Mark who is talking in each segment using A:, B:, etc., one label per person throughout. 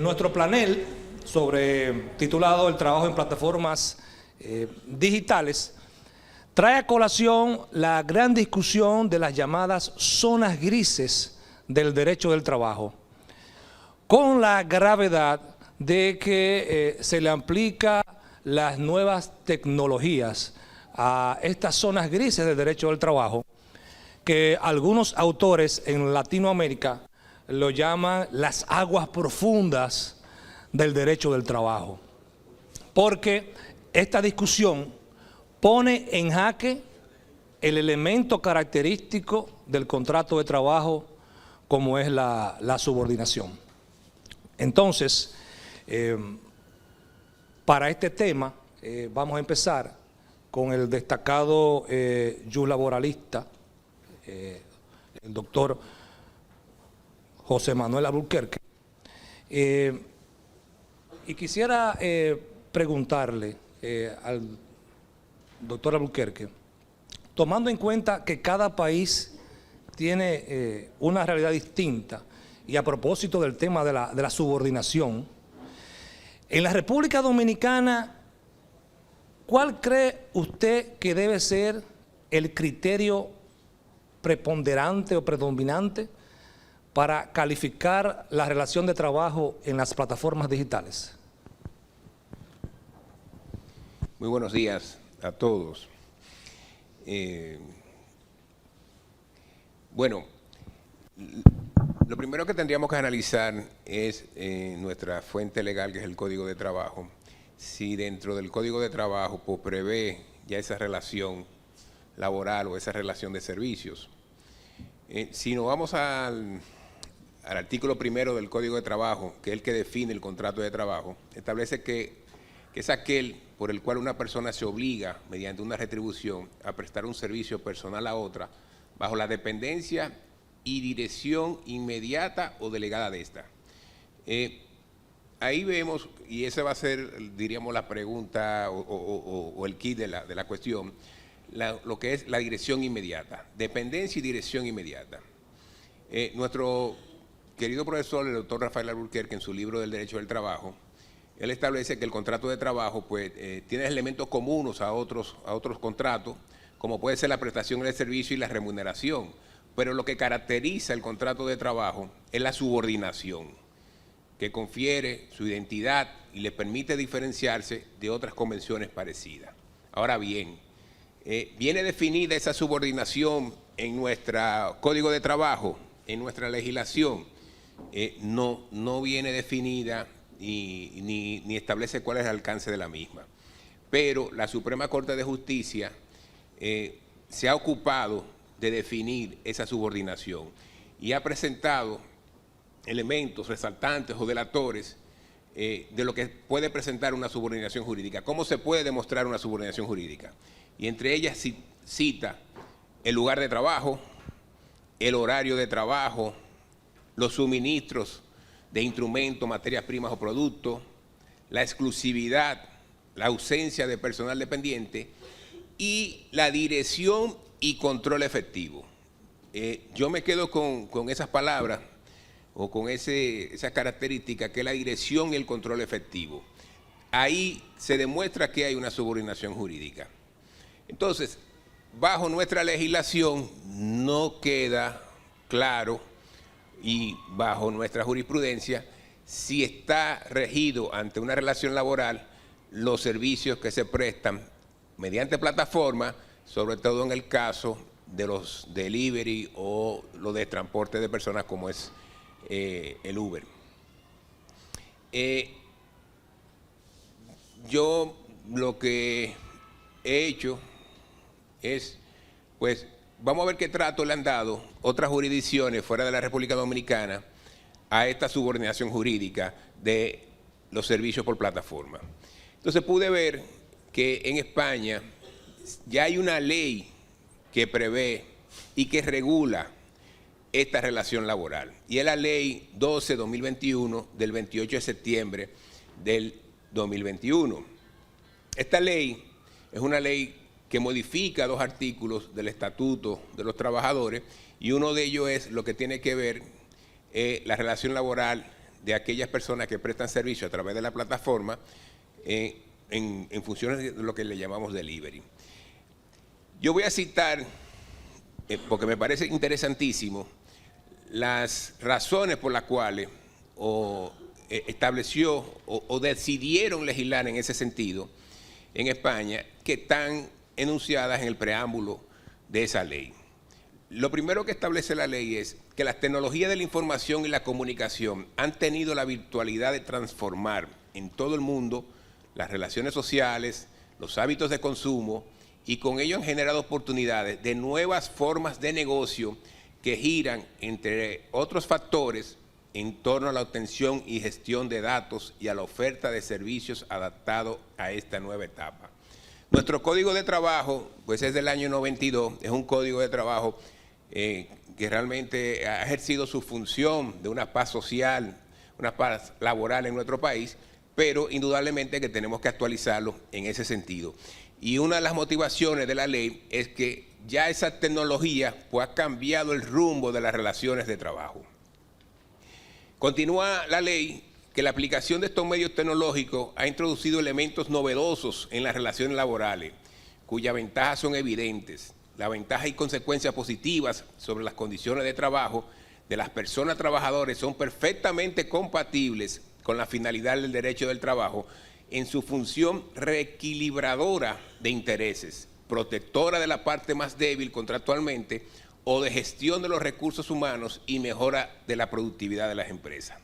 A: nuestro panel titulado El trabajo en plataformas digitales trae a colación la gran discusión de las llamadas zonas grises del derecho del trabajo, con la gravedad de que se le aplica las nuevas tecnologías a estas zonas grises del derecho del trabajo, que algunos autores en Latinoamérica lo llaman las aguas profundas del derecho del trabajo, porque esta discusión pone en jaque el elemento característico del contrato de trabajo, como es la subordinación. Entonces, para este tema vamos a empezar con el destacado laboralista, el doctor José Manuel Alburquerque. Y quisiera preguntarle al doctor Alburquerque, tomando en cuenta que cada país tiene una realidad distinta, y a propósito del tema de la subordinación, en la República Dominicana, ¿cuál cree usted que debe ser el criterio preponderante o predominante para calificar la relación de trabajo en las plataformas digitales?
B: Muy buenos días a todos. Bueno, lo primero que tendríamos que analizar es nuestra fuente legal, que es el Código de Trabajo. Si dentro del Código de Trabajo pues, prevé ya esa relación laboral o esa relación de servicios. Si nos vamos al artículo primero del Código de Trabajo, que es el que define el contrato de trabajo, establece que es aquel por el cual una persona se obliga, mediante una retribución, a prestar un servicio personal a otra, bajo la dependencia y dirección inmediata o delegada de esta. Ahí vemos, y esa va a ser, diríamos, la pregunta o el kit de la cuestión, lo que es la dirección inmediata, dependencia y dirección inmediata. Nuestro querido profesor, el doctor Rafael Alburquerque, en su libro del Derecho del Trabajo, él establece que el contrato de trabajo pues, tiene elementos comunes a otros contratos, como puede ser la prestación del servicio y la remuneración, pero lo que caracteriza el contrato de trabajo es la subordinación, que confiere su identidad y le permite diferenciarse de otras convenciones parecidas. Ahora bien, ¿viene definida esa subordinación en nuestro Código de Trabajo, en nuestra legislación? No viene definida ni establece cuál es el alcance de la misma. Pero la Suprema Corte de Justicia se ha ocupado de definir esa subordinación y ha presentado elementos resaltantes o delatores de lo que puede presentar una subordinación jurídica. ¿Cómo se puede demostrar una subordinación jurídica? Y entre ellas cita el lugar de trabajo, el horario de trabajo, los suministros de instrumentos, materias primas o productos, la exclusividad, la ausencia de personal dependiente y la dirección y control efectivo. Yo me quedo con esas palabras o con esa característica, que es la dirección y el control efectivo. Ahí se demuestra que hay una subordinación jurídica. Entonces, bajo nuestra legislación no queda claro, y bajo nuestra jurisprudencia, si está regido ante una relación laboral los servicios que se prestan mediante plataforma, sobre todo en el caso de los delivery o los de transporte de personas, como es el Uber. Yo lo que he hecho es, pues, vamos a ver qué trato le han dado otras jurisdicciones fuera de la República Dominicana a esta subordinación jurídica de los servicios por plataforma. Entonces pude ver que en España ya hay una ley que prevé y que regula esta relación laboral, y es la Ley 12/2021 del 28 de septiembre del 2021. Esta ley es una ley que modifica 2 artículos del Estatuto de los Trabajadores, y uno de ellos es lo que tiene que ver la relación laboral de aquellas personas que prestan servicio a través de la plataforma en funciones de lo que le llamamos delivery. Yo voy a citar, porque me parece interesantísimo, las razones por las cuales estableció o decidieron legislar en ese sentido en España, que están enunciadas en el preámbulo de esa ley. Lo primero que establece la ley es que las tecnologías de la información y la comunicación han tenido la virtualidad de transformar en todo el mundo las relaciones sociales, los hábitos de consumo, y con ello han generado oportunidades de nuevas formas de negocio que giran, entre otros factores, en torno a la obtención y gestión de datos y a la oferta de servicios adaptados a esta nueva etapa. Nuestro código de trabajo, pues es del año 92, es un código de trabajo que realmente ha ejercido su función de una paz social, una paz laboral en nuestro país, pero indudablemente que tenemos que actualizarlo en ese sentido. Y una de las motivaciones de la ley es que ya esa tecnología pues, ha cambiado el rumbo de las relaciones de trabajo. Continúa la ley que la aplicación de estos medios tecnológicos ha introducido elementos novedosos en las relaciones laborales, cuyas ventajas son evidentes. Las ventajas y consecuencias positivas sobre las condiciones de trabajo de las personas trabajadoras son perfectamente compatibles con la finalidad del derecho del trabajo en su función reequilibradora de intereses, protectora de la parte más débil contractualmente o de gestión de los recursos humanos y mejora de la productividad de las empresas.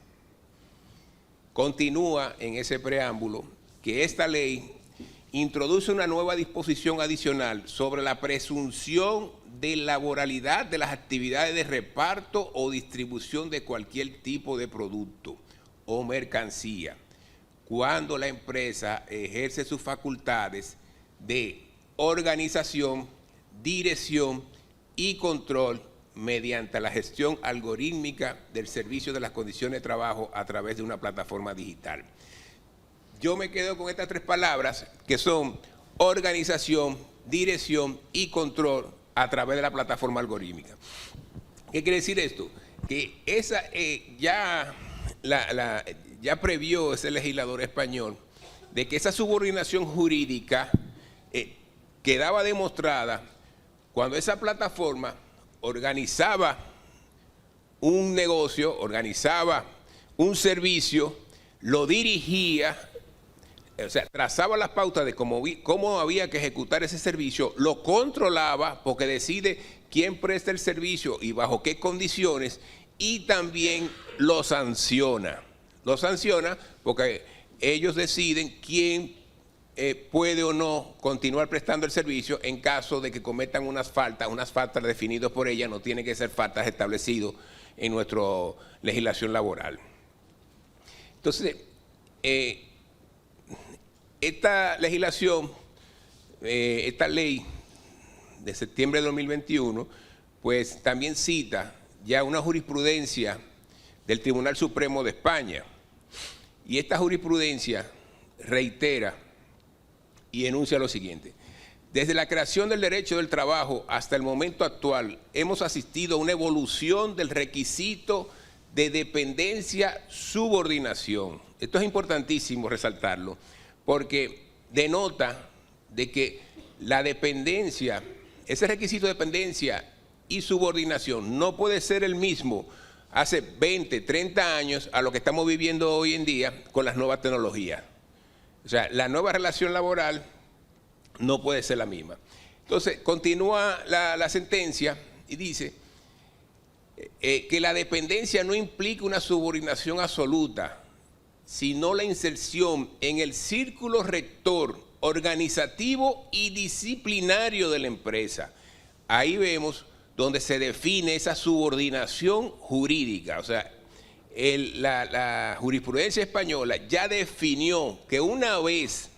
B: Continúa en ese preámbulo que esta ley introduce una nueva disposición adicional sobre la presunción de laboralidad de las actividades de reparto o distribución de cualquier tipo de producto o mercancía, cuando la empresa ejerce sus facultades de organización, dirección y control mediante la gestión algorítmica del servicio de las condiciones de trabajo a través de una plataforma digital. Yo me quedo con estas tres palabras que son organización, dirección y control a través de la plataforma algorítmica. ¿Qué quiere decir esto? Que esa ya previó ese legislador español de que esa subordinación jurídica quedaba demostrada cuando esa plataforma organizaba un negocio, organizaba un servicio, lo dirigía, o sea, trazaba las pautas de cómo había que ejecutar ese servicio, lo controlaba porque decide quién presta el servicio y bajo qué condiciones, y también lo sanciona. Lo sanciona porque ellos deciden quién puede o no continuar prestando el servicio en caso de que cometan unas faltas definidas por ella, no tienen que ser faltas establecidas en nuestra legislación laboral. Entonces, esta legislación, esta ley de septiembre de 2021, pues también cita ya una jurisprudencia del Tribunal Supremo de España. Y esta jurisprudencia reitera y enuncia lo siguiente: desde la creación del derecho del trabajo hasta el momento actual, hemos asistido a una evolución del requisito de dependencia-subordinación. Esto es importantísimo resaltarlo, porque denota de que la dependencia, ese requisito de dependencia y subordinación no puede ser el mismo hace 20, 30 años a lo que estamos viviendo hoy en día con las nuevas tecnologías. O sea, la nueva relación laboral no puede ser la misma. Entonces, continúa la sentencia y dice que la dependencia no implica una subordinación absoluta, sino la inserción en el círculo rector, organizativo y disciplinario de la empresa. Ahí vemos donde se define esa subordinación jurídica. O sea, la jurisprudencia española ya definió que una vez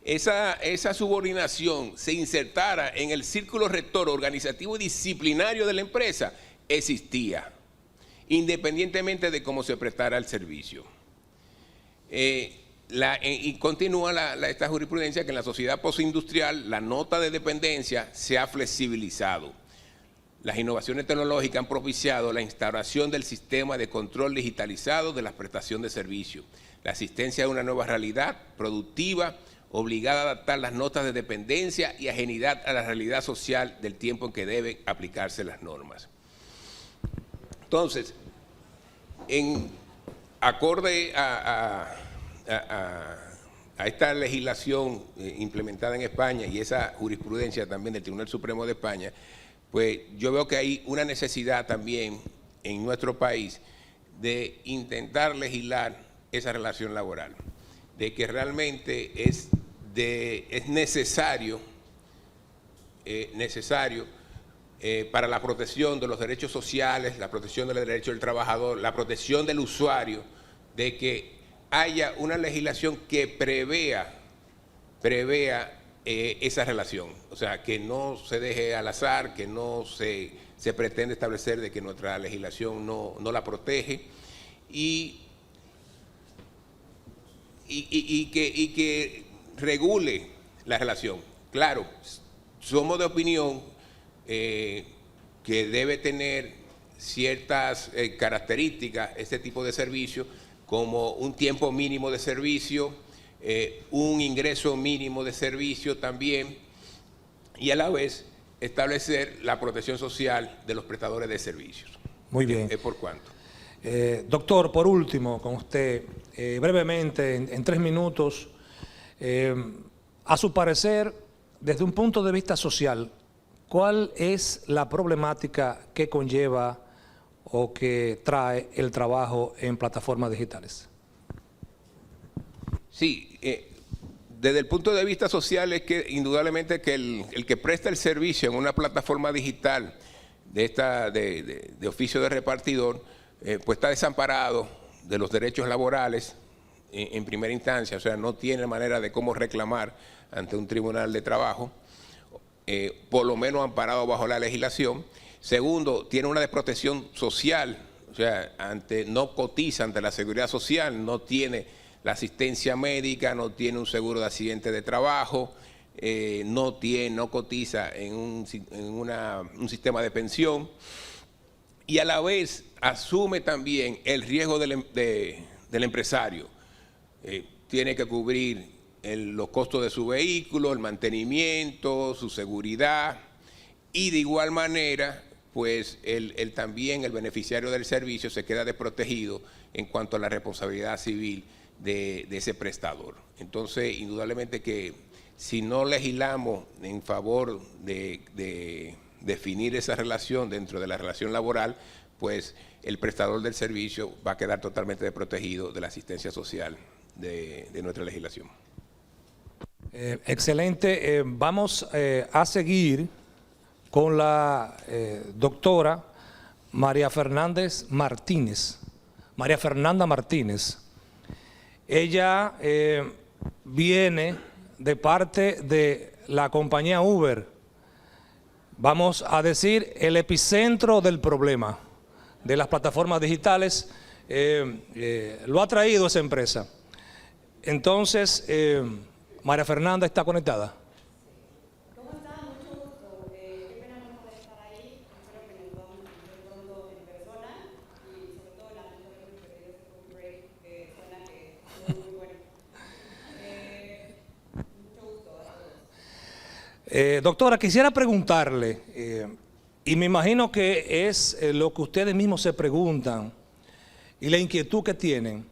B: esa subordinación se insertara en el círculo rector, organizativo y disciplinario de la empresa, existía, independientemente de cómo se prestara el servicio. Y continúa esta jurisprudencia que en la sociedad postindustrial la nota de dependencia se ha flexibilizado. Las innovaciones tecnológicas han propiciado la instauración del sistema de control digitalizado de la prestación de servicios, la asistencia a una nueva realidad productiva, obligada a adaptar las notas de dependencia y ajenidad a la realidad social del tiempo en que deben aplicarse las normas. Entonces, en acorde a esta legislación implementada en España y esa jurisprudencia también del Tribunal Supremo de España, pues yo veo que hay una necesidad también en nuestro país de intentar legislar esa relación laboral, de que realmente es necesario para la protección de los derechos sociales, la protección de los derechos del trabajador, la protección del usuario, de que haya una legislación que prevea esa relación. O sea, que no se deje al azar, que no se pretende establecer de que nuestra legislación no la protege y que regule la relación. Claro, somos de opinión que debe tener ciertas características este tipo de servicio, como un tiempo mínimo de servicio, un ingreso mínimo de servicio también, y a la vez establecer la protección social de los prestadores de servicios.
A: Muy bien.
B: ¿Por cuánto?
A: Doctor, por último, con usted, brevemente, en 3 minutos, a su parecer, desde un punto de vista social, ¿cuál es la problemática que conlleva o que trae el trabajo en plataformas digitales?
B: Sí, desde el punto de vista social es que indudablemente que el que presta el servicio en una plataforma digital de oficio de repartidor, pues está desamparado de los derechos laborales en primera instancia, o sea, no tiene manera de cómo reclamar ante un tribunal de trabajo, por lo menos amparado bajo la legislación. Segundo, tiene una desprotección social, o sea, no cotiza ante la seguridad social, no tiene la asistencia médica, no tiene un seguro de accidente de trabajo, no cotiza en un sistema de pensión, y a la vez asume también el riesgo del empresario. Tiene que cubrir los costos de su vehículo, el mantenimiento, su seguridad, y de igual manera, pues también el beneficiario del servicio se queda desprotegido en cuanto a la responsabilidad civil de ese prestador. Entonces, indudablemente que si no legislamos en favor de definir esa relación dentro de la relación laboral, pues el prestador del servicio va a quedar totalmente desprotegido de la asistencia social de nuestra legislación.
A: Excelente. Vamos a seguir con la doctora María Fernanda Martínez. Ella viene de parte de la compañía Uber, vamos a decir, el epicentro del problema de las plataformas digitales, lo ha traído esa empresa. Entonces, María Fernanda está conectada.
C: ¿Cómo está? Mucho gusto. Qué pena no poder estar ahí. Espero que nos podamos conocer pronto en persona y sobre todo la mejor experiencia de Coffee Break, que suena que es muy bueno. Mucho gusto a todos.
A: Doctora, quisiera preguntarle, y me imagino que es lo que ustedes mismos se preguntan y la inquietud que tienen,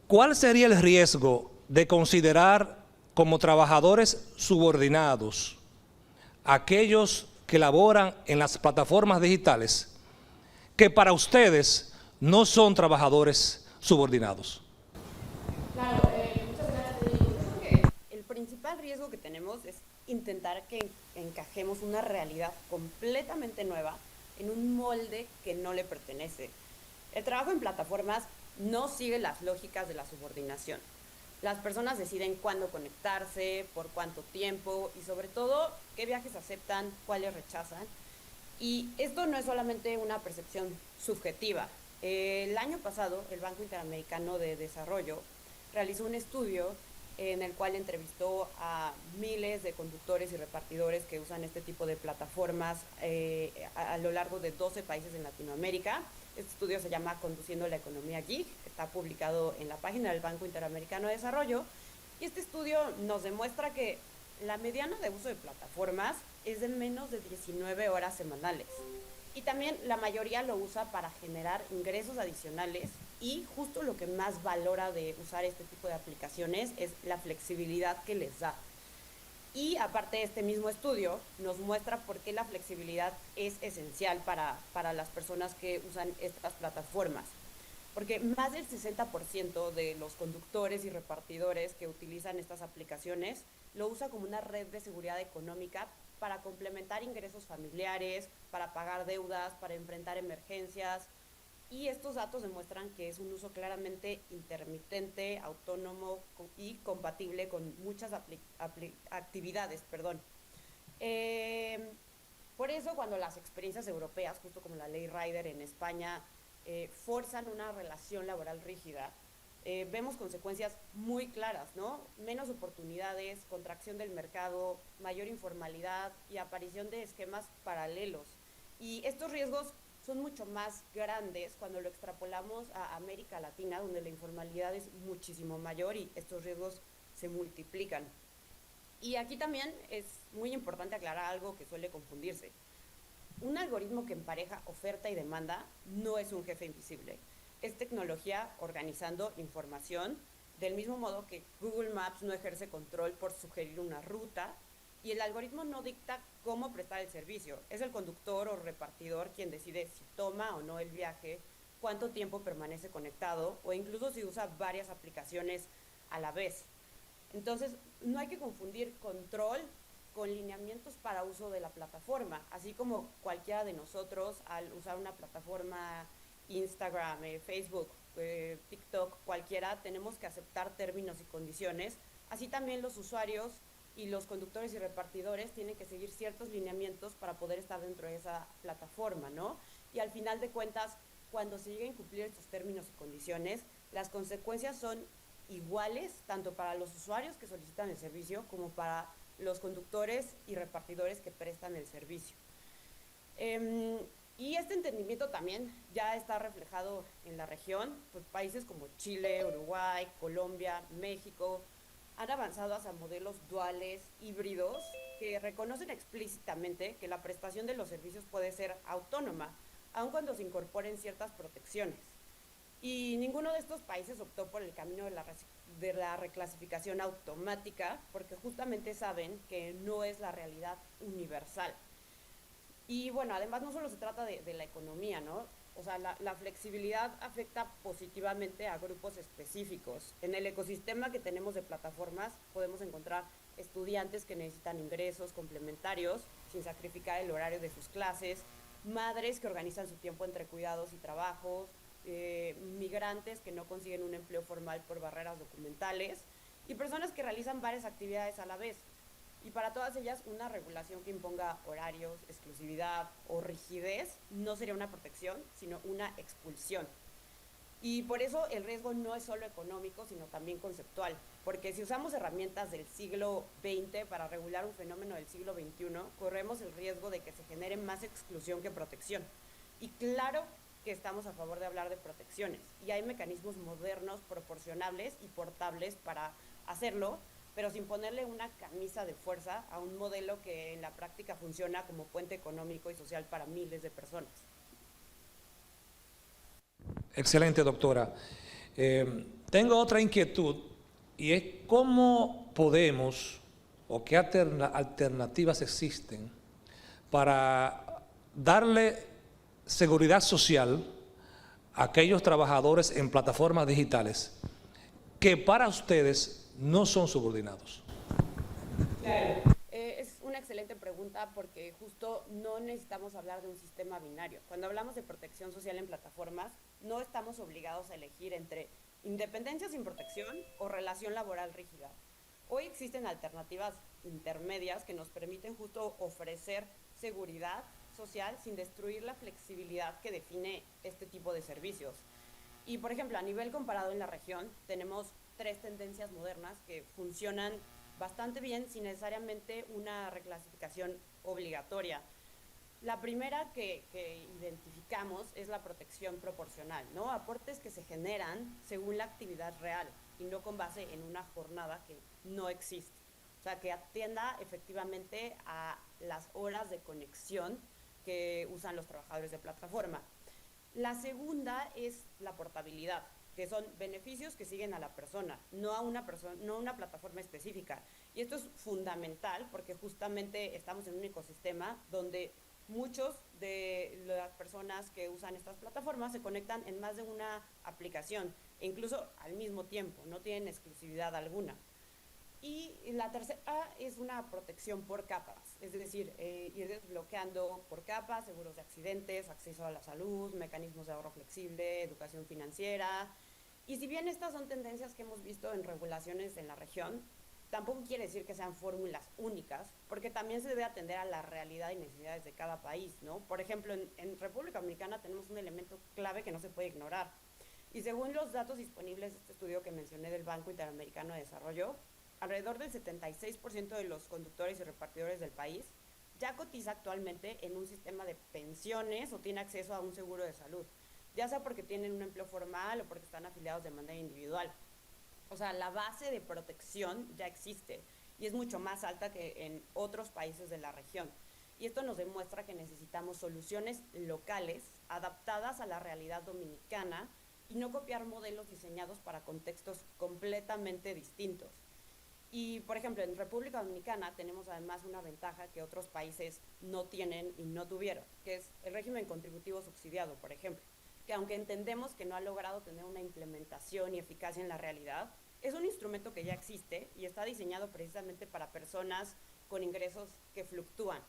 A: ¿cuál sería el riesgo de considerar como trabajadores subordinados aquellos que laboran en las plataformas digitales que para ustedes no son trabajadores subordinados?
C: Claro, muchas gracias. Yo creo que el principal riesgo que tenemos es intentar que encajemos una realidad completamente nueva en un molde que no le pertenece. El trabajo en plataformas no sigue las lógicas de la subordinación. Las personas deciden cuándo conectarse, por cuánto tiempo y sobre todo qué viajes aceptan, cuáles rechazan. Y esto no es solamente una percepción subjetiva. El año pasado, el Banco Interamericano de Desarrollo realizó un estudio en el cual entrevistó a miles de conductores y repartidores que usan este tipo de plataformas a lo largo de 12 países en Latinoamérica. Este estudio se llama Conduciendo la Economía Gig, está publicado en la página del Banco Interamericano de Desarrollo, y este estudio nos demuestra que la mediana de uso de plataformas es de menos de 19 horas semanales. Y también la mayoría lo usa para generar ingresos adicionales, y justo lo que más valora de usar este tipo de aplicaciones es la flexibilidad que les da. Y aparte, este mismo estudio nos muestra por qué la flexibilidad es esencial para las personas que usan estas plataformas. Porque más del 60% de los conductores y repartidores que utilizan estas aplicaciones lo usa como una red de seguridad económica para complementar ingresos familiares, para pagar deudas, para enfrentar emergencias. Y estos datos demuestran que es un uso claramente intermitente, autónomo y compatible con muchas actividades. Por eso, cuando las experiencias europeas, justo como la ley Rider en España, forzan una relación laboral rígida, vemos consecuencias muy claras, ¿no? Menos oportunidades, contracción del mercado, mayor informalidad y aparición de esquemas paralelos. Y estos riesgos son mucho más grandes cuando lo extrapolamos a América Latina, donde la informalidad es muchísimo mayor y estos riesgos se multiplican. Y aquí también es muy importante aclarar algo que suele confundirse. Un algoritmo que empareja oferta y demanda no es un jefe invisible. Es tecnología organizando información, del mismo modo que Google Maps no ejerce control por sugerir una ruta, y el algoritmo no dicta cómo prestar el servicio. Es el conductor o repartidor quien decide si toma o no el viaje, cuánto tiempo permanece conectado o incluso si usa varias aplicaciones a la vez. Entonces, no hay que confundir control con lineamientos para uso de la plataforma, así como cualquiera de nosotros al usar una plataforma, Instagram, Facebook, TikTok, cualquiera, tenemos que aceptar términos y condiciones. Así también los usuarios y los conductores y repartidores tienen que seguir ciertos lineamientos para poder estar dentro de esa plataforma, ¿no? Y al final de cuentas, cuando se lleguen a cumplir estos términos y condiciones, las consecuencias son iguales tanto para los usuarios que solicitan el servicio como para los conductores y repartidores que prestan el servicio. Y este entendimiento también ya está reflejado en la región, pues países como Chile, Uruguay, Colombia, México han avanzado hacia modelos duales, híbridos, que reconocen explícitamente que la prestación de los servicios puede ser autónoma, aun cuando se incorporen ciertas protecciones. Y ninguno de estos países optó por el camino de la reclasificación automática, porque justamente saben que no es la realidad universal. Y bueno, además no solo se trata de la economía, ¿no? O sea, la flexibilidad afecta positivamente a grupos específicos. En el ecosistema que tenemos de plataformas podemos encontrar estudiantes que necesitan ingresos complementarios sin sacrificar el horario de sus clases, madres que organizan su tiempo entre cuidados y trabajos, migrantes que no consiguen un empleo formal por barreras documentales y personas que realizan varias actividades a la vez. Y para todas ellas, una regulación que imponga horarios, exclusividad o rigidez no sería una protección, sino una expulsión. Y por eso el riesgo no es solo económico, sino también conceptual. Porque si usamos herramientas del siglo XX para regular un fenómeno del siglo XXI, corremos el riesgo de que se genere más exclusión que protección. Y claro que estamos a favor de hablar de protecciones. Y hay mecanismos modernos, proporcionables y portables para hacerlo, pero sin ponerle una camisa de fuerza a un modelo que en la práctica funciona como puente económico y social para miles de personas.
A: Excelente, doctora. Tengo otra inquietud y es cómo podemos o qué alternativas existen para darle seguridad social a aquellos trabajadores en plataformas digitales que para ustedes no son subordinados.
C: Claro. Es una excelente pregunta porque justo no necesitamos hablar de un sistema binario. Cuando hablamos de protección social en plataformas, no estamos obligados a elegir entre independencia sin protección o relación laboral rígida. Hoy existen alternativas intermedias que nos permiten justo ofrecer seguridad social sin destruir la flexibilidad que define este tipo de servicios. Y, por ejemplo, a nivel comparado en la región, tenemos tres tendencias modernas que funcionan bastante bien sin necesariamente una reclasificación obligatoria. La primera que identificamos es la protección proporcional, ¿no? Aportes que se generan según la actividad real y no con base en una jornada que no existe. O sea, que atienda efectivamente a las horas de conexión que usan los trabajadores de plataforma. La segunda es la portabilidad, que son beneficios que siguen a la persona, no a una plataforma específica. Y esto es fundamental porque justamente estamos en un ecosistema donde muchos de las personas que usan estas plataformas se conectan en más de una aplicación e incluso al mismo tiempo, no tienen exclusividad alguna. Y la tercera es una protección por capas, es decir, ir desbloqueando por capas, seguros de accidentes, acceso a la salud, mecanismos de ahorro flexible, educación financiera. Y si bien estas son tendencias que hemos visto en regulaciones en la región, tampoco quiere decir que sean fórmulas únicas, porque también se debe atender a la realidad y necesidades de cada país, ¿no? Por ejemplo, en República Dominicana tenemos un elemento clave que no se puede ignorar. Y según los datos disponibles de este estudio que mencioné del Banco Interamericano de Desarrollo, alrededor del 76% de los conductores y repartidores del país ya cotiza actualmente en un sistema de pensiones o tiene acceso a un seguro de salud, ya sea porque tienen un empleo formal o porque están afiliados de manera individual. O sea, la base de protección ya existe y es mucho más alta que en otros países de la región. Y esto nos demuestra que necesitamos soluciones locales adaptadas a la realidad dominicana y no copiar modelos diseñados para contextos completamente distintos. Y, por ejemplo, en República Dominicana tenemos además una ventaja que otros países no tienen y no tuvieron, que es el régimen contributivo subsidiado, por ejemplo, que aunque entendemos que no ha logrado tener una implementación y eficacia en la realidad, es un instrumento que ya existe y está diseñado precisamente para personas con ingresos que fluctúan.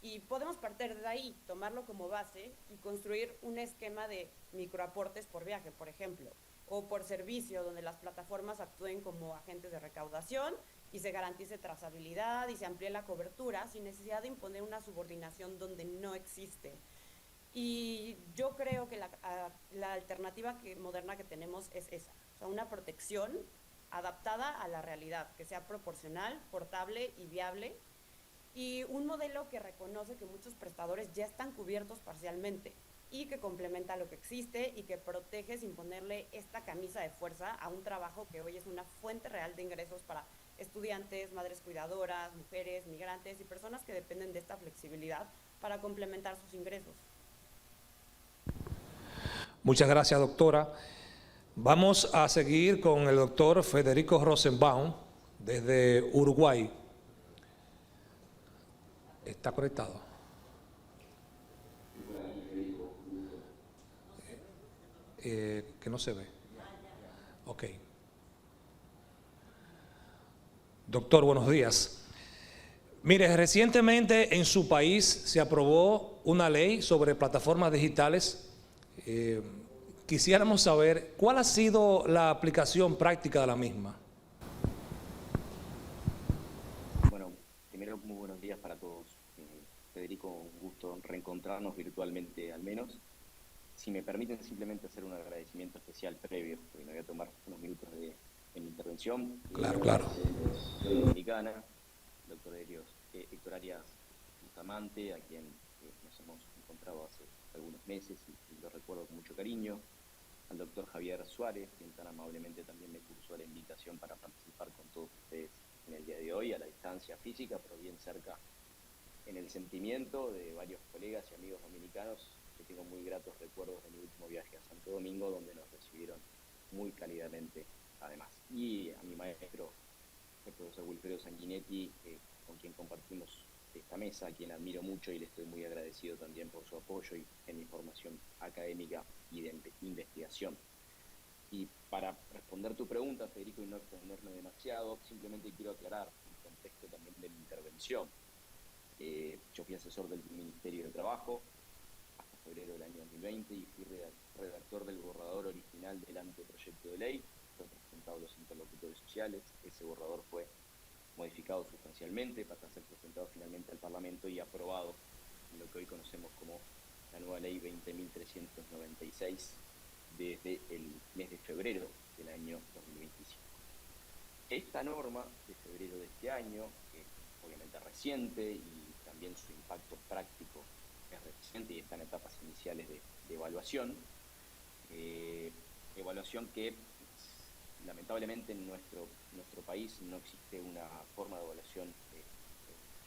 C: Y podemos partir de ahí, tomarlo como base y construir un esquema de microaportes por viaje, por ejemplo, o por servicio, donde las plataformas actúen como agentes de recaudación y se garantice trazabilidad y se amplíe la cobertura sin necesidad de imponer una subordinación donde no existe. Y yo creo que la alternativa moderna que tenemos es esa, o sea, una protección adaptada a la realidad, que sea proporcional, portable y viable, y un modelo que reconoce que muchos prestadores ya están cubiertos parcialmente y que complementa lo que existe y que protege sin ponerle esta camisa de fuerza a un trabajo que hoy es una fuente real de ingresos para estudiantes, madres cuidadoras, mujeres, migrantes y personas que dependen de esta flexibilidad para complementar sus ingresos.
A: Muchas gracias, doctora. Vamos a seguir con el doctor Federico Rosenbaum desde Uruguay. ¿Está conectado? Que no se ve. Ok. Doctor, buenos días. Mire, recientemente en su país se aprobó una ley sobre plataformas digitales. Quisiéramos saber cuál ha sido la aplicación práctica de la misma.
D: Bueno, primero muy buenos días para todos. Federico, un gusto reencontrarnos virtualmente al menos. Si me permiten simplemente hacer un agradecimiento especial previo, porque me voy a tomar unos minutos de mi intervención.
A: Claro.
D: Dominicana, doctor Héctor Arias Bustamante, a quien nos hemos encontrado hace algunos meses y lo recuerdo con mucho cariño. Al doctor Javier Suárez, quien tan amablemente también me cursó la invitación para participar con todos ustedes en el día de hoy, a la distancia física, pero bien cerca en el sentimiento de varios colegas y amigos dominicanos, que tengo muy gratos recuerdos de mi último viaje a Santo Domingo, donde nos recibieron muy cálidamente además. Y a mi maestro, el profesor Wilfredo Sanguinetti, con quien compartimos esta mesa, a quien admiro mucho y le estoy muy agradecido también por su apoyo y en mi formación académica y de investigación. Y para responder tu pregunta, Federico, y no extenderme demasiado, simplemente quiero aclarar el contexto también de mi intervención. Yo fui asesor del Ministerio de Trabajo hasta febrero del año 2020 y fui redactor del borrador original del anteproyecto de ley, fue presentado a los interlocutores sociales. Ese borrador fue modificado sustancialmente para ser presentado finalmente al Parlamento y aprobado en lo que hoy conocemos como la nueva ley 20.396 desde el mes de febrero del año 2025. Esta norma de febrero de este año, que es obviamente reciente y también su impacto práctico es reciente y está en etapas iniciales de evaluación, evaluación que lamentablemente en nuestro país no existe una forma de evaluación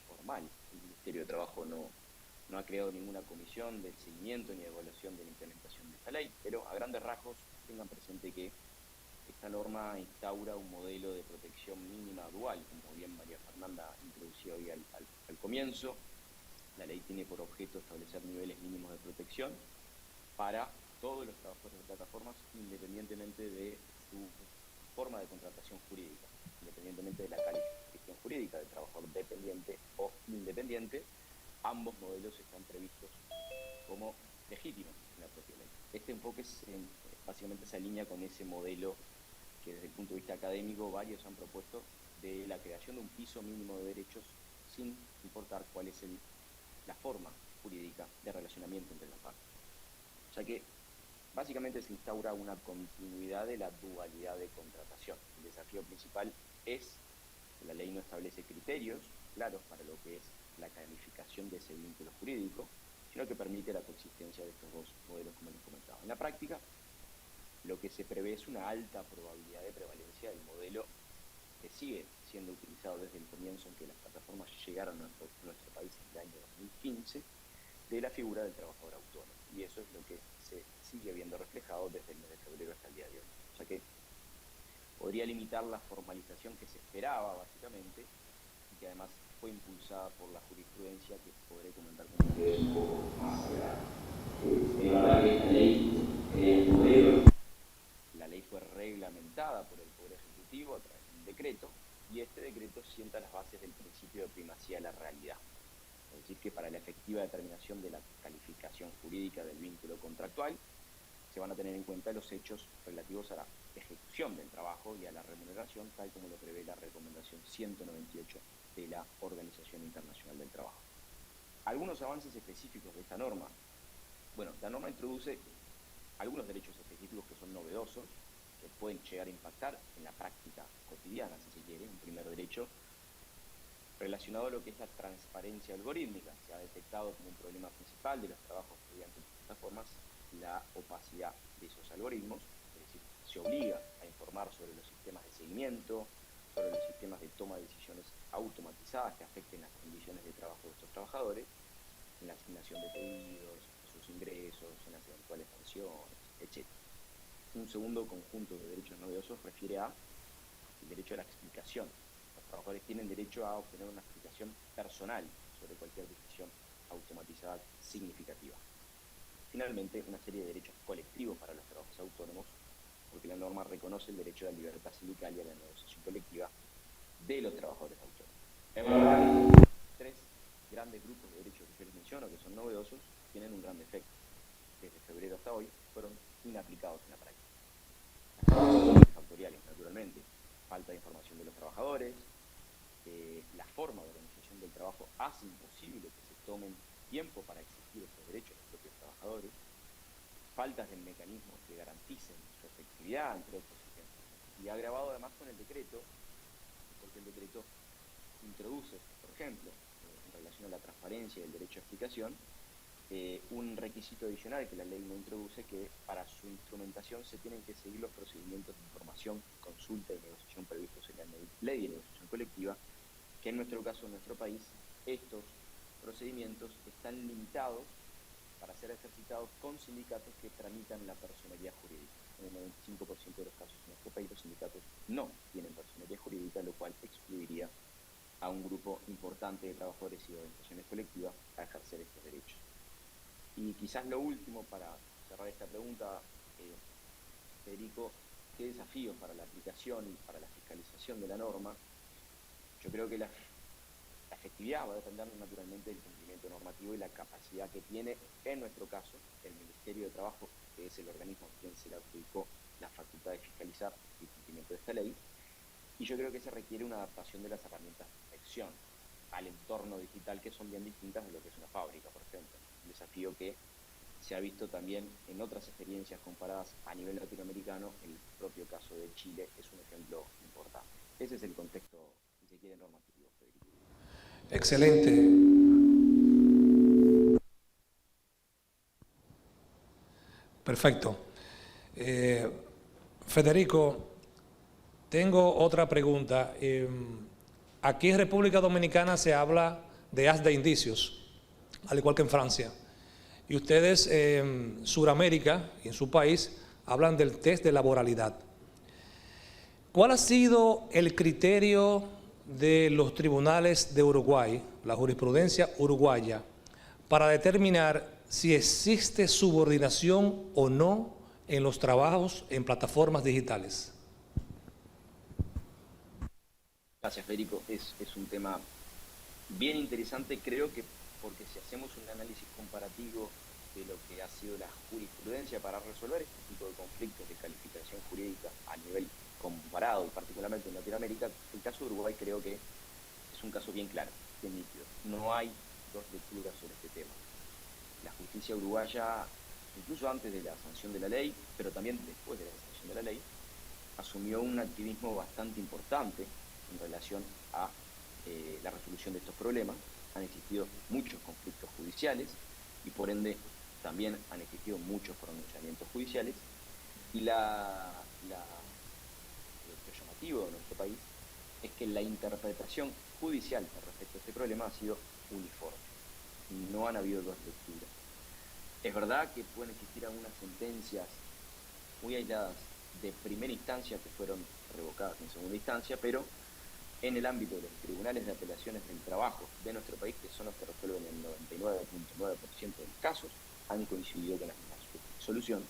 D: formal. El Ministerio de Trabajo no ha creado ninguna comisión de seguimiento ni de evaluación de la implementación de esta ley, pero a grandes rasgos tengan presente que esta norma instaura un modelo de protección mínima dual, como bien María Fernanda introducía hoy al comienzo. La ley tiene por objeto establecer niveles mínimos de protección para todos los trabajadores de plataformas, independientemente de su forma de contratación jurídica, independientemente de la calificación jurídica del trabajador dependiente o independiente. Ambos modelos están previstos como legítimos en la propia ley. Este enfoque básicamente se alinea con ese modelo que desde el punto de vista académico varios han propuesto de la creación de un piso mínimo de derechos sin importar cuál es la forma jurídica de relacionamiento entre las partes. O sea que básicamente se instaura una continuidad de la dualidad de contratación. El desafío principal es que la ley no establece criterios claros para lo que es la calificación de ese vínculo jurídico, sino que permite la coexistencia de estos dos modelos, como les comentaba. En la práctica, lo que se prevé es una alta probabilidad de prevalencia del modelo que sigue siendo utilizado desde el comienzo en que las plataformas llegaron a nuestro país en el año 2015, de la figura del trabajador autónomo. Y eso es lo que se sigue viendo reflejado desde el mes de febrero hasta el día de hoy. O sea que podría limitar la formalización que se esperaba, básicamente, y que además fue impulsada por la jurisprudencia, que podré comentar con ustedes un poco más adelante. La ley fue reglamentada por el Poder Ejecutivo a través de un decreto, y este decreto sienta las bases del principio de primacía de la realidad. Es decir, que para la efectiva determinación de la calificación jurídica del vínculo contractual, se van a tener en cuenta los hechos relativos a la ejecución del trabajo y a la remuneración, tal como lo prevé la recomendación 198 de la Organización Internacional del Trabajo. Algunos avances específicos de esta norma. Bueno, la norma introduce algunos derechos específicos que son novedosos, que pueden llegar a impactar en la práctica cotidiana, si se quiere. Un primer derecho relacionado a lo que es la transparencia algorítmica. Se ha detectado como un problema principal de los trabajos mediante plataformas la opacidad de esos algoritmos, es decir, se obliga a informar sobre los sistemas de seguimiento, sobre los sistemas de toma de decisiones automatizadas que afecten las condiciones de trabajo de estos trabajadores, en la asignación de pedidos, en sus ingresos, en las eventuales sanciones, etc. Un segundo conjunto de derechos novedosos refiere al derecho a la explicación. Los trabajadores tienen derecho a obtener una explicación personal sobre cualquier decisión automatizada significativa. Finalmente, una serie de derechos colectivos para los trabajadores autónomos, porque la norma reconoce el derecho a la libertad sindical y a la negociación colectiva de los trabajadores autónomos. Tres grandes grupos de derechos que yo les menciono, que son novedosos, tienen un gran defecto. Desde febrero hasta hoy fueron inaplicados en la práctica. Las causas factoriales, naturalmente, falta de información de los trabajadores, la forma de organización del trabajo hace imposible que se tomen tiempo para exigir estos derechos de los propios trabajadores, faltas de mecanismos que garanticen su efectividad, entre otros ejemplos. Y agravado además con el decreto, porque el decreto introduce, por ejemplo, en relación a la transparencia y el derecho a explicación, un requisito adicional que la ley no introduce, que para su instrumentación se tienen que seguir los procedimientos de información, consulta y negociación previstos en la ley de negociación colectiva, que en nuestro caso, en nuestro país, estos procedimientos están limitados para ser ejercitados con sindicatos que tramitan la personería jurídica. En el 95% de los casos en nuestro país los sindicatos no tienen personería jurídica, lo cual excluiría a un grupo importante de trabajadores y organizaciones colectivas a ejercer estos derechos. Y quizás lo último, para cerrar esta pregunta, Federico, ¿qué desafíos para la aplicación y para la fiscalización de la norma? Yo creo que la efectividad va a depender naturalmente del cumplimiento normativo y la capacidad que tiene, en nuestro caso, el Ministerio de Trabajo, que es el organismo a quien se le adjudicó la facultad de fiscalizar el cumplimiento de esta ley. Y yo creo que se requiere una adaptación de las herramientas de protección al entorno digital, que son bien distintas de lo que es una fábrica, por ejemplo. Un desafío que se ha visto también en otras experiencias comparadas a nivel latinoamericano. El propio caso de Chile es un ejemplo importante. Ese es el contexto, si se quiere, normativo, Federico.
A: Excelente. Perfecto. Federico, tengo otra pregunta. Aquí en República Dominicana se habla de haz de indicios, al igual que en Francia. Y ustedes en Sudamérica y en su país hablan del test de laboralidad. ¿Cuál ha sido el criterio de los tribunales de Uruguay, la jurisprudencia uruguaya, para determinar si existe subordinación o no en los trabajos en plataformas digitales?
D: Gracias, Federico. Es un tema bien interesante, creo que porque si hacemos un análisis comparativo de lo que ha sido la jurisprudencia para resolver este tipo de conflictos de calificación jurídica a nivel comparado, y particularmente en Latinoamérica, el caso de Uruguay creo que es un caso bien claro, bien nítido. No hay dos lecturas sobre este tema. La justicia uruguaya, incluso antes de la sanción de la ley, pero también después de la sanción de la ley, asumió un activismo bastante importante en relación a la resolución de estos problemas. Han existido muchos conflictos judiciales y por ende también han existido muchos pronunciamientos judiciales, y lo llamativo de nuestro país es que la interpretación judicial respecto a este problema ha sido uniforme. No han habido dos lecturas. Es verdad que pueden existir algunas sentencias muy aisladas de primera instancia que fueron revocadas en segunda instancia, pero en el ámbito de los tribunales de apelaciones del trabajo de nuestro país, que son los que resuelven el 99.9% de los casos, han coincidido con la misma solución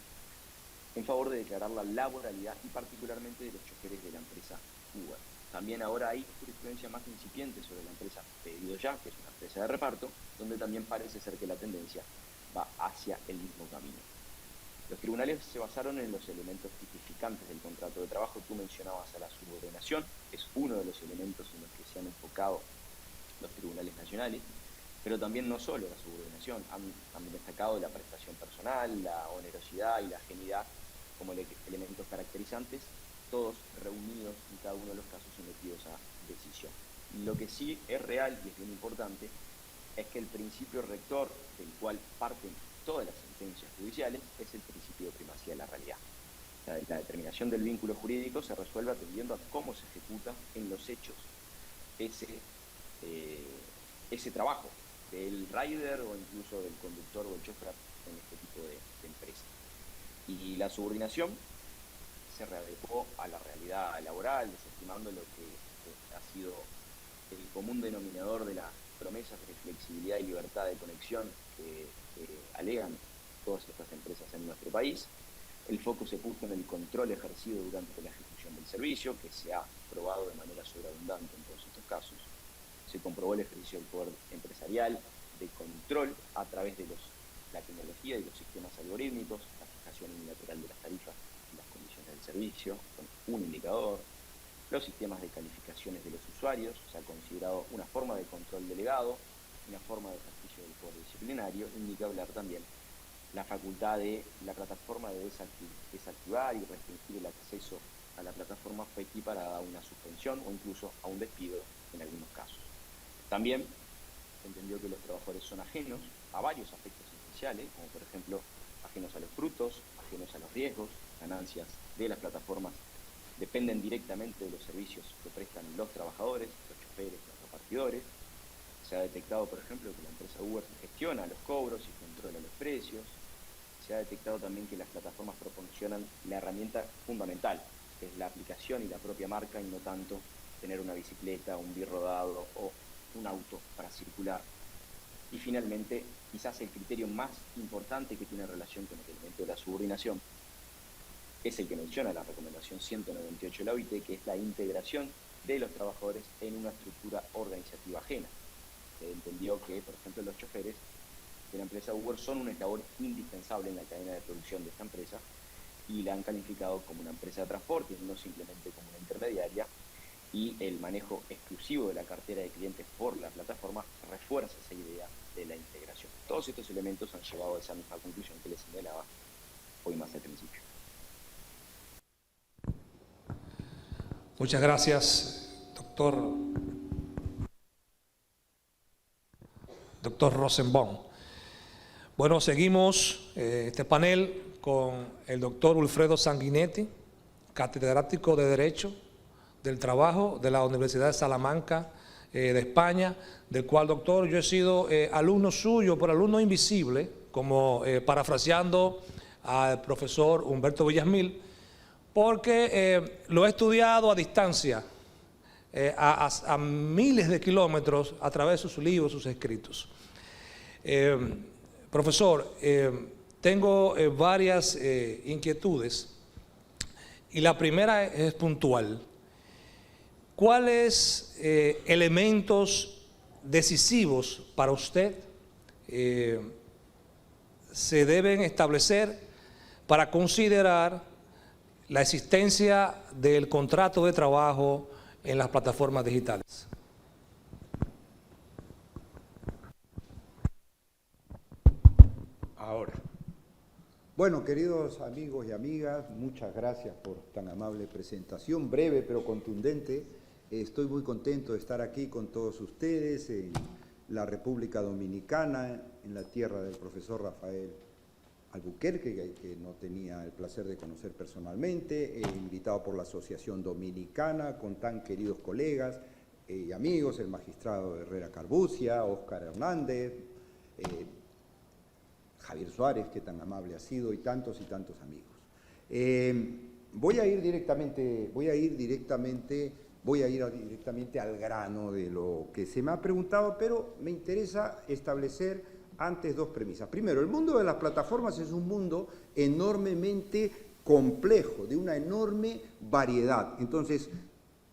D: en favor de declarar la laboralidad y particularmente de los choferes de la empresa Uber. También ahora hay jurisprudencia más incipiente sobre la empresa Pedido Ya, que es una empresa de reparto, donde también parece ser que la tendencia va hacia el mismo camino. Los tribunales se basaron en los elementos tipificantes del contrato de trabajo. Tú mencionabas a la subordinación, es uno de los elementos en los que se han enfocado los tribunales nacionales, pero también no solo la subordinación, han destacado la prestación personal, la onerosidad y la ajenidad como elementos caracterizantes, todos reunidos en cada uno de los casos sometidos a decisión. Lo que sí es real y es bien importante es que el principio rector del cual parten todas las sentencias judiciales es el principio de primacía de la realidad. La determinación del vínculo jurídico se resuelve atendiendo a cómo se ejecuta en los hechos ese trabajo del rider o incluso del conductor o el chofer en este tipo de empresas. Y la subordinación se readecuó a la realidad laboral, desestimando lo que ha sido el común denominador de las promesas de flexibilidad y libertad de conexión que alegan todas estas empresas en nuestro país. El foco se puso en el control ejercido durante la ejecución del servicio, que se ha probado de manera sobreabundante en todos estos casos. Se comprobó el ejercicio del poder empresarial de control a través de la tecnología y los sistemas algorítmicos, la fijación unilateral de las tarifas y las condiciones del servicio, con un indicador, los sistemas de calificaciones de los usuarios, se ha considerado una forma de control delegado, una forma de ejercicio del poder disciplinario, ni que hablar también la facultad de la plataforma de desactivar y restringir el acceso a la plataforma fue equiparada a una suspensión o incluso a un despido en algunos casos. También se entendió que los trabajadores son ajenos a varios aspectos esenciales, como por ejemplo ajenos a los frutos, ajenos a los riesgos, ganancias de las plataformas dependen directamente de los servicios que prestan los trabajadores, los choferes, los repartidores. Se ha detectado, por ejemplo, que la empresa Uber gestiona los cobros y controla los precios. Se ha detectado también que las plataformas proporcionan la herramienta fundamental, que es la aplicación y la propia marca, y no tanto tener una bicicleta, un birrodado o un auto para circular. Y finalmente, quizás el criterio más importante que tiene relación con el elemento de la subordinación es el que menciona la recomendación 198 de la OIT, que es la integración de los trabajadores en una estructura organizativa ajena. Se entendió que, por ejemplo, los choferes de la empresa Uber son un eslabón indispensable en la cadena de producción de esta empresa y la han calificado como una empresa de transporte, no simplemente como una intermediaria, y el manejo exclusivo de la cartera de clientes por la plataforma refuerza esa idea de la integración. Todos estos elementos han llevado a esa misma conclusión que les señalaba hoy más al principio.
A: Muchas gracias, doctor Rosenbaum. Bueno, seguimos este panel con el doctor Wilfredo Sanguinetti, catedrático de Derecho del Trabajo de la Universidad de Salamanca de España, del cual, doctor, yo he sido alumno suyo, pero alumno invisible, como parafraseando al profesor Humberto Villasmil, porque lo he estudiado a distancia, a miles de kilómetros, a través de sus libros, sus escritos. Profesor, tengo varias inquietudes, y la primera es puntual. ¿Cuáles elementos decisivos para usted se deben establecer para considerar la existencia del contrato de trabajo en las plataformas digitales?
E: Ahora. Bueno, queridos amigos y amigas, muchas gracias por tan amable presentación, breve pero contundente. Estoy muy contento de estar aquí con todos ustedes en la República Dominicana, en la tierra del profesor Rafael Albuquerque, que no tenía el placer de conocer personalmente, invitado por la Asociación Dominicana, con tan queridos colegas y amigos, el magistrado Herrera Carbucia, Óscar Hernández, Javier Suárez, que tan amable ha sido, y tantos amigos. Voy a ir directamente al grano de lo que se me ha preguntado, pero me interesa establecer antes dos premisas. Primero, el mundo de las plataformas es un mundo enormemente complejo, de una enorme variedad. Entonces,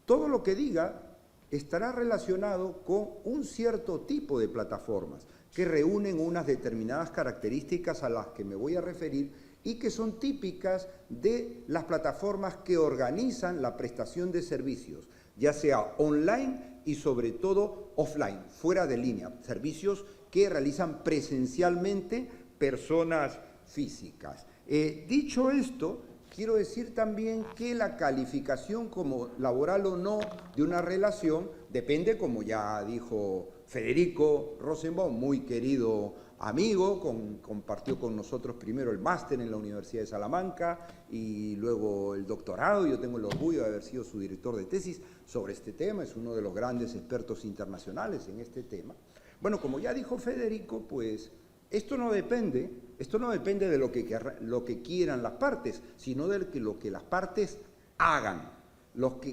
E: todo lo que diga estará relacionado con un cierto tipo de plataformas que reúnen unas determinadas características a las que me voy a referir y que son típicas de las plataformas que organizan la prestación de servicios, ya sea online y sobre todo offline, fuera de línea, servicios que realizan presencialmente personas físicas. Dicho esto, quiero decir también que la calificación como laboral o no de una relación depende, como ya dijo Federico Rosenbaum, muy querido amigo, compartió con nosotros primero el máster en la Universidad de Salamanca y luego el doctorado. Yo tengo el orgullo de haber sido su director de tesis sobre este tema, es uno de los grandes expertos internacionales en este tema. Bueno, como ya dijo Federico, pues esto no depende de lo que quieran las partes, sino de lo que las partes hagan,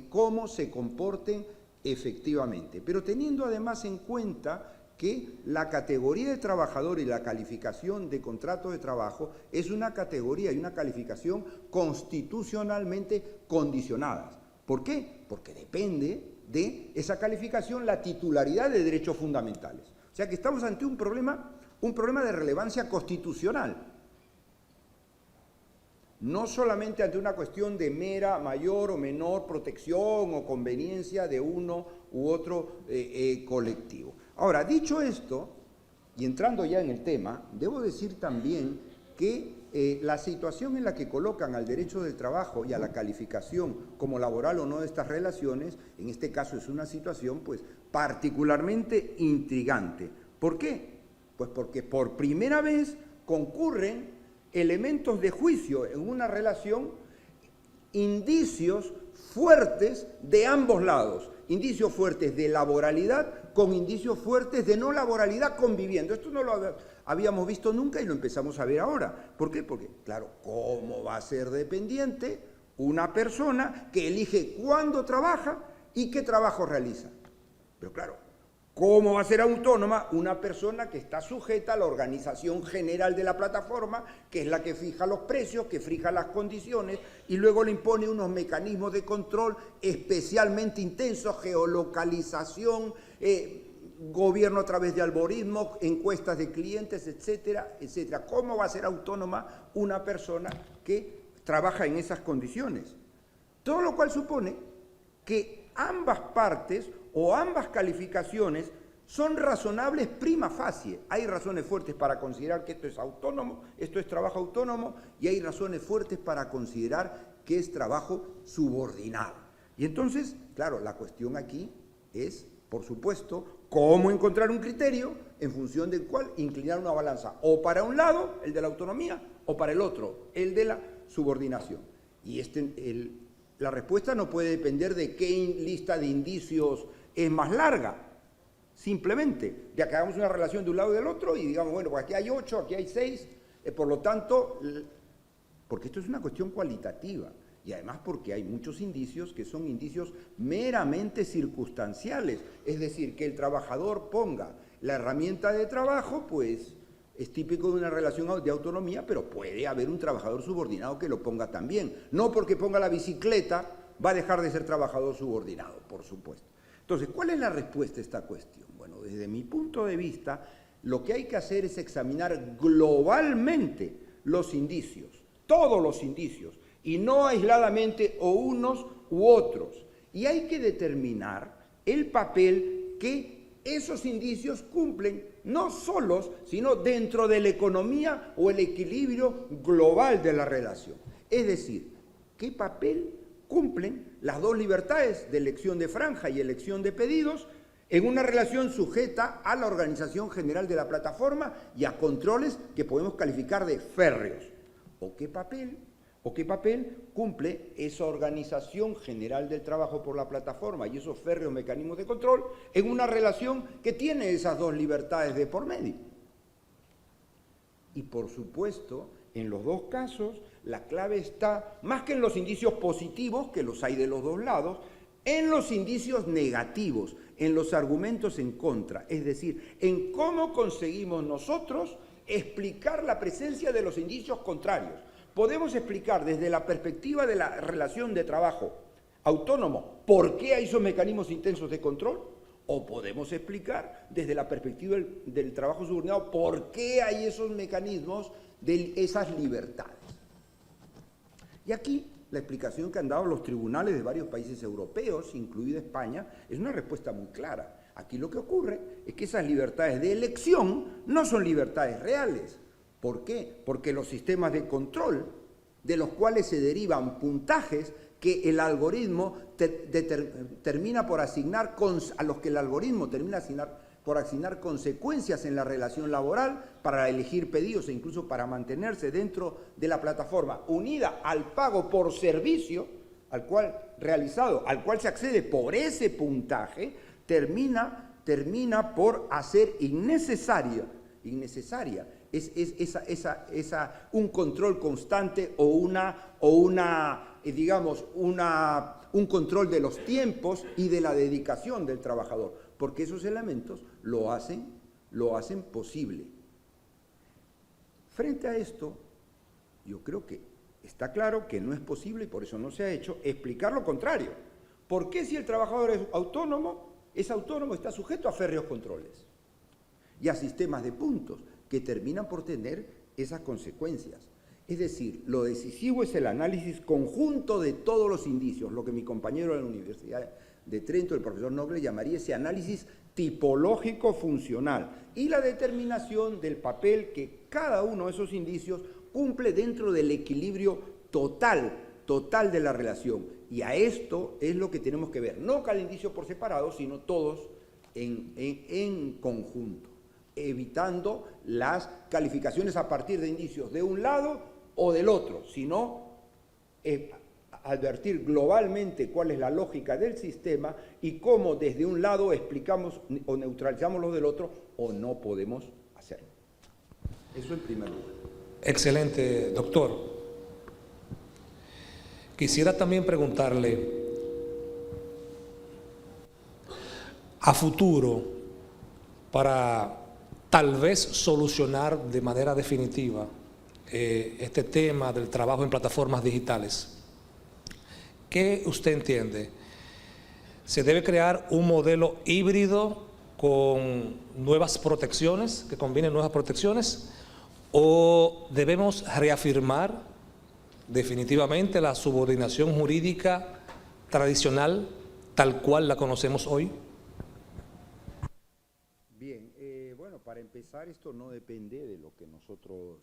E: cómo se comporten efectivamente. Pero teniendo además en cuenta que la categoría de trabajador y la calificación de contrato de trabajo es una categoría y una calificación constitucionalmente condicionadas. ¿Por qué? Porque depende de esa calificación la titularidad de derechos fundamentales. O sea que estamos ante un problema de relevancia constitucional. No solamente ante una cuestión de mera, mayor o menor protección o conveniencia de uno u otro colectivo. Ahora, dicho esto, y entrando ya en el tema, debo decir también que la situación en la que colocan al derecho del trabajo y a la calificación como laboral o no de estas relaciones, en este caso es una situación pues particularmente intrigante. ¿Por qué? Pues porque por primera vez concurren elementos de juicio en una relación, indicios fuertes de ambos lados, indicios fuertes de laboralidad con indicios fuertes de no laboralidad conviviendo. Esto no lo habíamos visto nunca y lo empezamos a ver ahora. ¿Por qué? Porque, claro, ¿cómo va a ser dependiente una persona que elige cuándo trabaja y qué trabajo realiza? Pero claro, ¿cómo va a ser autónoma una persona que está sujeta a la organización general de la plataforma, que es la que fija los precios, que fija las condiciones y luego le impone unos mecanismos de control especialmente intensos, geolocalización, gobierno a través de algoritmos, encuestas de clientes, etcétera, etcétera? ¿Cómo va a ser autónoma una persona que trabaja en esas condiciones? Todo lo cual supone que ambas partes o ambas calificaciones son razonables prima facie. Hay razones fuertes para considerar que esto es autónomo, esto es trabajo autónomo, y hay razones fuertes para considerar que es trabajo subordinado. Y entonces, claro, la cuestión aquí es, por supuesto, cómo encontrar un criterio en función del cual inclinar una balanza, o para un lado, el de la autonomía, o para el otro, el de la subordinación. Y la respuesta no puede depender de qué lista de indicios es más larga, simplemente, de que hagamos una relación de un lado y del otro y digamos, bueno, pues aquí hay 8, aquí hay 6, por lo tanto, porque esto es una cuestión cualitativa. Y además porque hay muchos indicios que son indicios meramente circunstanciales. Es decir, que el trabajador ponga la herramienta de trabajo, pues es típico de una relación de autonomía, pero puede haber un trabajador subordinado que lo ponga también. No porque ponga la bicicleta va a dejar de ser trabajador subordinado, por supuesto. Entonces, ¿cuál es la respuesta a esta cuestión? Bueno, desde mi punto de vista, lo que hay que hacer es examinar globalmente los indicios, todos los indicios, y no aisladamente o unos u otros. Y hay que determinar el papel que esos indicios cumplen, no solos, sino dentro de la economía o el equilibrio global de la relación. Es decir, ¿qué papel cumplen las dos libertades de elección de franja y elección de pedidos en una relación sujeta a la organización general de la plataforma y a controles que podemos calificar de férreos? ¿O qué papel cumple esa organización general del trabajo por la plataforma y esos férreos mecanismos de control en una relación que tiene esas dos libertades de por medio? Y por supuesto, en los dos casos, la clave está, más que en los indicios positivos, que los hay de los dos lados, en los indicios negativos, en los argumentos en contra, es decir, en cómo conseguimos nosotros explicar la presencia de los indicios contrarios. Podemos explicar desde la perspectiva de la relación de trabajo autónomo por qué hay esos mecanismos intensos de control, o podemos explicar desde la perspectiva del trabajo subordinado por qué hay esos mecanismos de esas libertades. Y aquí la explicación que han dado los tribunales de varios países europeos, incluida España, es una respuesta muy clara. Aquí lo que ocurre es que esas libertades de elección no son libertades reales. ¿Por qué? Porque los sistemas de control, de los cuales se derivan puntajes que el algoritmo termina por asignar, a los que el algoritmo termina por asignar consecuencias en la relación laboral para elegir pedidos e incluso para mantenerse dentro de la plataforma, unida al pago por servicio al cual se accede por ese puntaje, termina por hacer innecesaria un control constante o un control de los tiempos y de la dedicación del trabajador, porque esos elementos lo hacen posible. Frente a esto, yo creo que está claro que no es posible, y por eso no se ha hecho, explicar lo contrario. ¿Por qué si el trabajador es autónomo, está sujeto a férreos controles y a sistemas de puntos que terminan por tener esas consecuencias? Es decir, lo decisivo es el análisis conjunto de todos los indicios, lo que mi compañero de la Universidad de Trento, el profesor Noble, llamaría ese análisis tipológico funcional y la determinación del papel que cada uno de esos indicios cumple dentro del equilibrio total de la relación. Y a esto es lo que tenemos que ver, no cada indicio por separado, sino todos en conjunto, evitando las calificaciones a partir de indicios de un lado o del otro, sino advertir globalmente cuál es la lógica del sistema y cómo desde un lado explicamos o neutralizamos los del otro o no podemos hacerlo. Eso en primer lugar.
A: Excelente, doctor. Quisiera también preguntarle, a futuro, para tal vez solucionar de manera definitiva este tema del trabajo en plataformas digitales, ¿qué usted entiende? ¿Se debe crear un modelo híbrido con nuevas protecciones, que combinen nuevas protecciones, o debemos reafirmar definitivamente la subordinación jurídica tradicional tal cual la conocemos hoy?
E: Bien, bueno, para empezar, esto no depende de lo que nosotros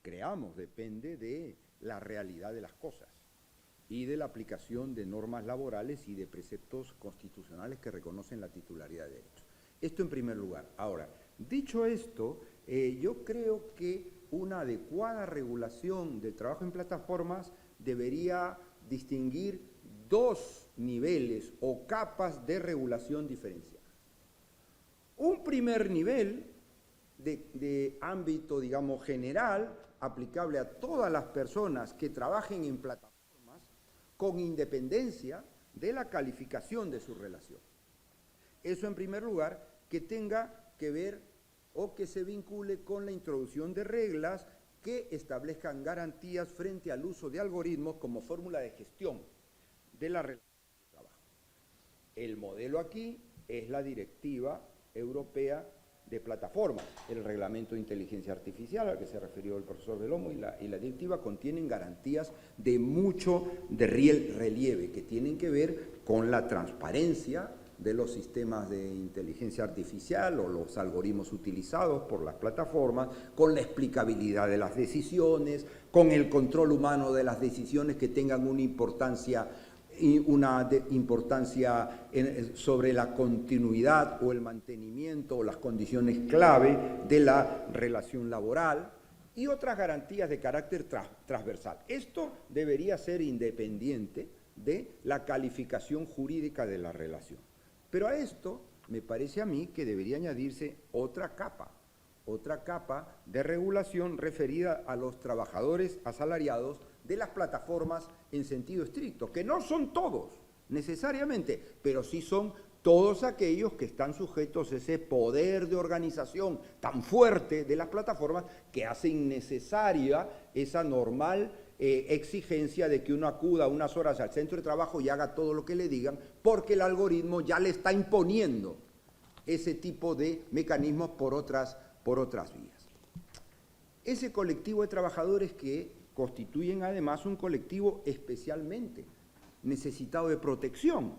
E: creamos, depende de la realidad de las cosas. y de la aplicación de normas laborales y de preceptos constitucionales que reconocen la titularidad de derechos. Esto en primer lugar. Ahora, dicho esto, yo creo que una adecuada regulación del trabajo en plataformas debería distinguir dos niveles o capas de regulación diferenciada. Un primer nivel de ámbito, digamos, general, aplicable a todas las personas que trabajen en plataformas con independencia de la calificación de su relación. Eso en primer lugar, que tenga que ver o que se vincule con la introducción de reglas que establezcan garantías frente al uso de algoritmos como fórmula de gestión de la relación de trabajo. El modelo aquí es la Directiva Europea de Plataformas. El Reglamento de Inteligencia Artificial al que se refirió el profesor Belomo y la directiva contienen garantías de mucho relieve que tienen que ver con la transparencia de los sistemas de inteligencia artificial o los algoritmos utilizados por las plataformas, con la explicabilidad de las decisiones, con el control humano de las decisiones que tengan una importancia sobre la continuidad o el mantenimiento o las condiciones clave de la relación laboral y otras garantías de carácter transversal. Esto debería ser independiente de la calificación jurídica de la relación. Pero a esto me parece a mí que debería añadirse otra capa de regulación referida a los trabajadores asalariados de las plataformas en sentido estricto, que no son todos necesariamente, pero sí son todos aquellos que están sujetos a ese poder de organización tan fuerte de las plataformas que hace innecesaria esa normal exigencia de que uno acuda unas horas al centro de trabajo y haga todo lo que le digan, porque el algoritmo ya le está imponiendo ese tipo de mecanismos por otras vías. Ese colectivo de trabajadores que constituyen además un colectivo especialmente necesitado de protección.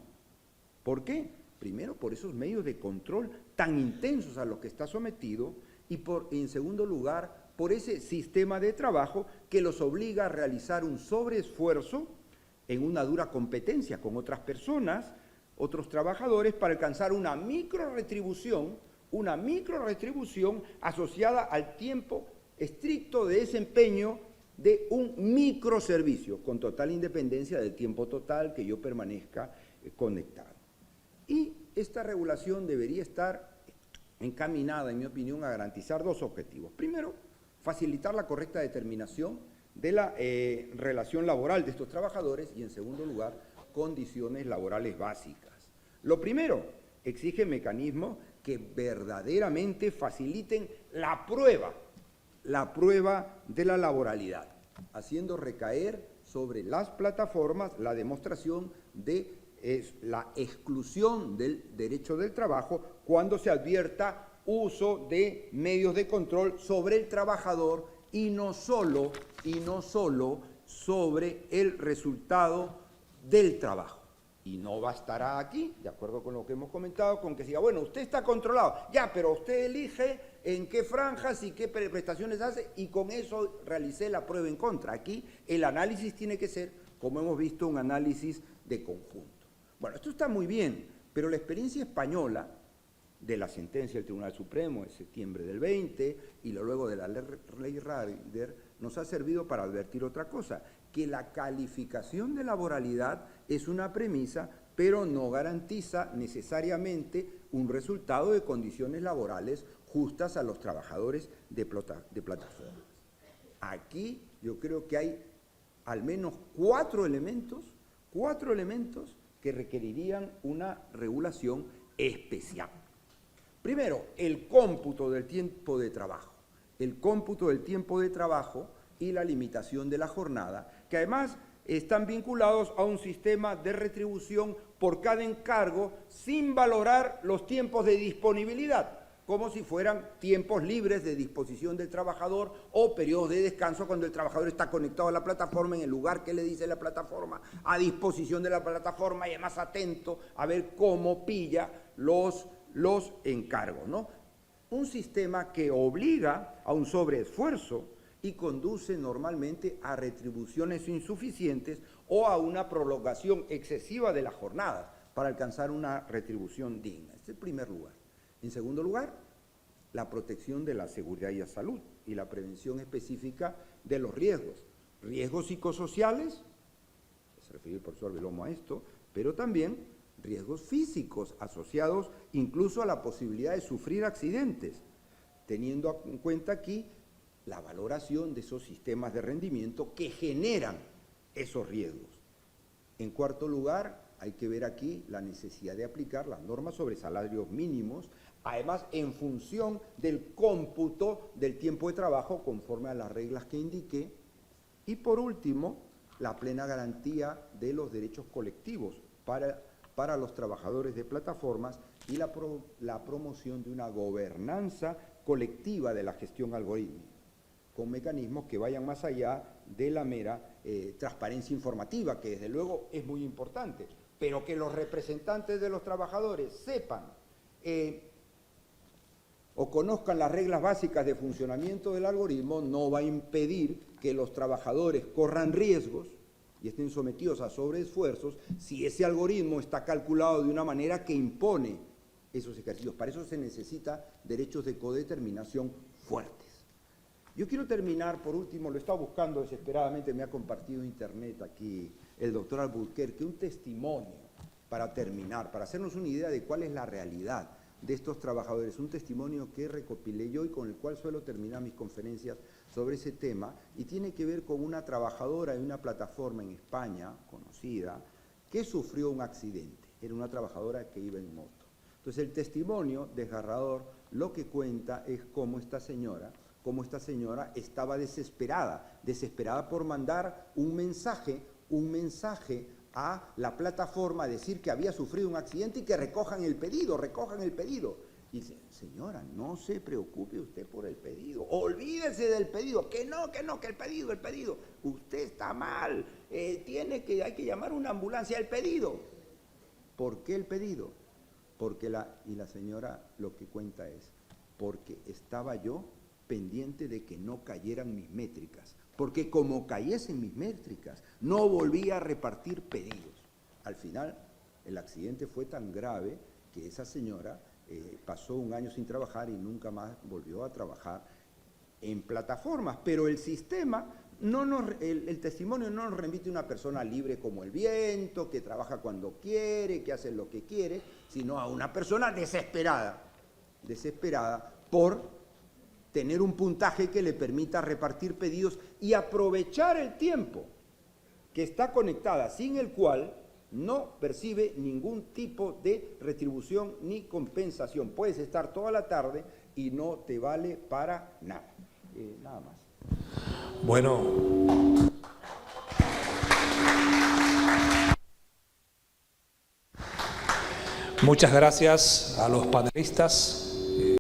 E: ¿Por qué? Primero, por esos medios de control tan intensos a los que está sometido y en segundo lugar, por ese sistema de trabajo que los obliga a realizar un sobreesfuerzo en una dura competencia con otras personas, otros trabajadores, para alcanzar una microrretribución asociada al tiempo estricto de desempeño de un microservicio, con total independencia del tiempo total que yo permanezca conectado. Y esta regulación debería estar encaminada, en mi opinión, a garantizar dos objetivos. Primero, facilitar la correcta determinación de la relación laboral de estos trabajadores y, en segundo lugar, condiciones laborales básicas. Lo primero, exige mecanismos que verdaderamente faciliten la prueba de la laboralidad, haciendo recaer sobre las plataformas la demostración de la exclusión del derecho del trabajo cuando se advierta uso de medios de control sobre el trabajador y no solo sobre el resultado del trabajo. Y no bastará aquí, de acuerdo con lo que hemos comentado, con que diga, bueno, usted está controlado, ya, pero usted elige en qué franjas y qué prestaciones hace y con eso realicé la prueba en contra. Aquí el análisis tiene que ser, como hemos visto, un análisis de conjunto. Bueno, esto está muy bien, pero la experiencia española de la sentencia del Tribunal Supremo de septiembre del 20 y luego de la ley Rider nos ha servido para advertir otra cosa, que la calificación de laboralidad es una premisa, pero no garantiza necesariamente un resultado de condiciones laborales justas a los trabajadores de plataformas. Aquí yo creo que hay al menos cuatro elementos que requerirían una regulación especial. Primero, el cómputo del tiempo de trabajo. El cómputo del tiempo de trabajo y la limitación de la jornada, que además están vinculados a un sistema de retribución por cada encargo sin valorar los tiempos de disponibilidad, como si fueran tiempos libres de disposición del trabajador o periodos de descanso cuando el trabajador está conectado a la plataforma en el lugar que le dice la plataforma, a disposición de la plataforma y además atento a ver cómo pilla los encargos, ¿no? Un sistema que obliga a un sobreesfuerzo y conduce normalmente a retribuciones insuficientes o a una prolongación excesiva de las jornadas para alcanzar una retribución digna. Este es el primer lugar. En segundo lugar, la protección de la seguridad y la salud y la prevención específica de los riesgos. Riesgos psicosociales, se refiere el profesor Belomo a esto, pero también riesgos físicos asociados incluso a la posibilidad de sufrir accidentes, teniendo en cuenta aquí la valoración de esos sistemas de rendimiento que generan esos riesgos. En cuarto lugar, hay que ver aquí la necesidad de aplicar las normas sobre salarios mínimos, además en función del cómputo del tiempo de trabajo conforme a las reglas que indiqué. Y por último, la plena garantía de los derechos colectivos para los trabajadores de plataformas y la promoción de una gobernanza colectiva de la gestión algorítmica, con mecanismos que vayan más allá de la mera transparencia informativa, que desde luego es muy importante, pero que los representantes de los trabajadores sepan o conozcan las reglas básicas de funcionamiento del algoritmo no va a impedir que los trabajadores corran riesgos y estén sometidos a sobreesfuerzos si ese algoritmo está calculado de una manera que impone esos ejercicios. Para eso se necesita derechos de codeterminación fuertes. Yo quiero terminar, por último, lo he estado buscando desesperadamente, me ha compartido internet aquí el doctor Alburquerque, un testimonio para terminar, para hacernos una idea de cuál es la realidad de estos trabajadores, un testimonio que recopilé yo y con el cual suelo terminar mis conferencias sobre ese tema, y tiene que ver con una trabajadora de una plataforma en España, conocida, que sufrió un accidente. Era una trabajadora que iba en moto. Entonces el testimonio desgarrador lo que cuenta es cómo esta señora estaba desesperada por mandar un mensaje a la plataforma, decir que había sufrido un accidente y que recojan el pedido. Y dice, señora, no se preocupe usted por el pedido, olvídese del pedido, que el pedido, usted está mal, hay que llamar una ambulancia, el pedido. ¿Por qué el pedido? Y la señora lo que cuenta es, porque estaba yo pendiente de que no cayeran mis métricas, porque como cayesen mis métricas, no volvía a repartir pedidos. Al final, el accidente fue tan grave que esa señora pasó un año sin trabajar y nunca más volvió a trabajar en plataformas, pero el sistema, el testimonio no nos remite a una persona libre como el viento, que trabaja cuando quiere, que hace lo que quiere, sino a una persona desesperada por tener un puntaje que le permita repartir pedidos y aprovechar el tiempo que está conectada, sin el cual no percibe ningún tipo de retribución ni compensación. Puedes estar toda la tarde y no te vale para nada. Nada más.
A: Bueno. Muchas gracias a los panelistas.